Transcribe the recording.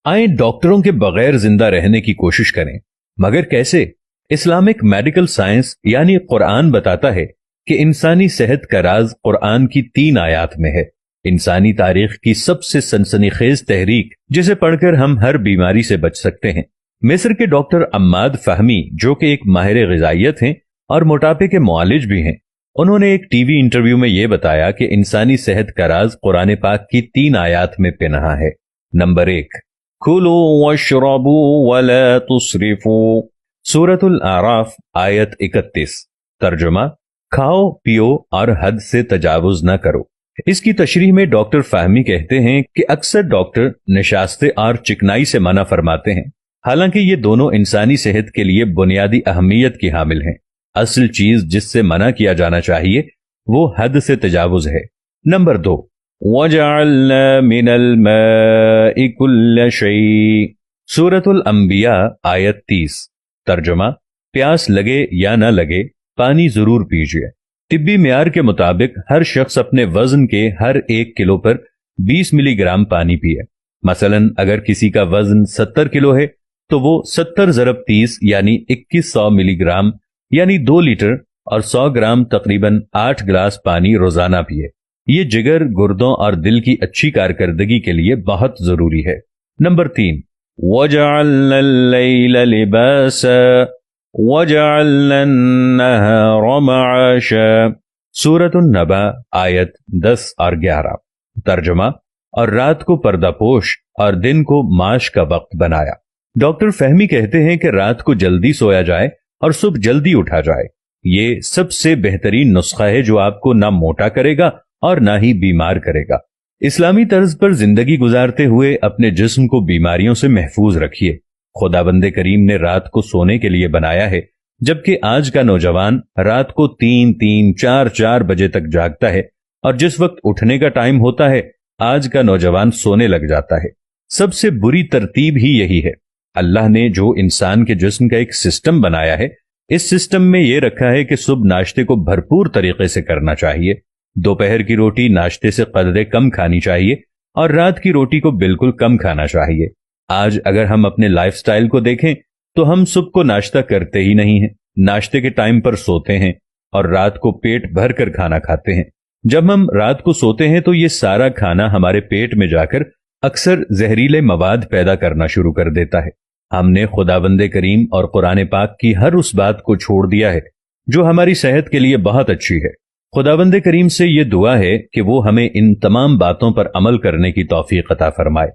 आए डॉक्टरों के बगैर जिंदा रहने की कोशिश करें, मगर कैसे? इस्लामिक मेडिकल साइंस यानी कुरान बताता है कि इंसानी सेहत का राज कुरान की 3 आयात में है। इंसानी तारीख की सबसे सनसनीखेज तहरीक जिसे पढ़कर हम हर बीमारी से बच सकते हैं। मिस्र के डॉक्टर अम्माद फहमी, जो कि एक माहिर ग़िज़ाइयत हैं और मोटापे के मुआलिज भी हैं, उन्होंने एक टीवी इंटरव्यू में यह बताया कि इंसानी सेहत का राज कुरान पाक की 3 आयात में पनाह है। नंबर 1, कुलू वशरबू वला तुसरिफू, सूरतुल आराफ आयत 31। तर्जुमा, खाओ पियो और हद से तजावुज न करो। इसकी तशरीह में डॉक्टर फहमी कहते हैं कि अक्सर डॉक्टर निशास्ते और चिकनाई से मना फरमाते हैं, हालांकि ये दोनों इंसानी सेहत के लिए बुनियादी अहमियत की हामिल हैं। असल चीज जिससे मना किया जाना चाहिए वो हद से तजावुज है। नंबर 2, वजअलना मिनल माइ कुल्ल शै, सूरतुल अंबिया आयत 30। तर्जुमा, प्यास लगे या न लगे पानी जरूर पीजिए। तिब्बी मियार के मुताबिक हर शख्स अपने वजन के हर 1 किलो पर 20 मिलीग्राम पानी पिए। मसलन अगर किसी का वजन 70 किलो है तो वो 70 ज़रब 30 यानी 2100 मिलीग्राम यानी 2 लीटर और 100 ग्राम तकरीबन 8 गिलास पानी रोजाना पिए। ये जिगर, गुर्दों और दिल की अच्छी कारकर्दगी के लिए बहुत जरूरी है। नंबर 3, वजअलना लैला लिबासा वजअलना अन्नहारा मआशा, सूरतुन नबा आयत 10 और 11। तर्जुमा, और रात को पर्दापोश और दिन को माश का वक्त बनाया। डॉक्टर फहमी कहते हैं कि रात को जल्दी सोया जाए और सुबह जल्दी उठा जाए। ये सबसे बेहतरीन नुस्खा है जो आपको ना मोटा करेगा और ना ही बीमार करेगा। इस्लामी तर्ज पर जिंदगी गुजारते हुए अपने जिस्म को बीमारियों से महफूज रखिए। खुदाबंदे करीम ने रात को सोने के लिए बनाया है, जबकि आज का नौजवान रात को 3-3, 4-4 बजे तक जागता है और जिस वक्त उठने का टाइम होता है आज का नौजवान सोने लग जाता है। सबसे बुरी तरतीब ही यही है। अल्लाह ने जो इंसान के जिस्म का एक सिस्टम बनाया है, इस सिस्टम में यह रखा है कि सुबह नाश्ते को भरपूर तरीके से करना चाहिए, दोपहर की रोटी नाश्ते से कदरे कम खानी चाहिए और रात की रोटी को बिल्कुल कम खाना चाहिए। आज अगर हम अपने लाइफस्टाइल को देखें तो हम सुबह को नाश्ता करते ही नहीं हैं, नाश्ते के टाइम पर सोते हैं और रात को पेट भर कर खाना खाते हैं। जब हम रात को सोते हैं तो ये सारा खाना हमारे पेट में जाकर अक्सर जहरीले मवाद पैदा करना शुरू कर देता है। हमने खुदाबंदे करीम और कुरान पाक की हर उस बात को छोड़ दिया है जो हमारी सेहत के लिए बहुत अच्छी है। खुदाबंदे करीम से ये दुआ है कि वो हमें इन तमाम बातों पर अमल करने की तौफीक अता फरमाए।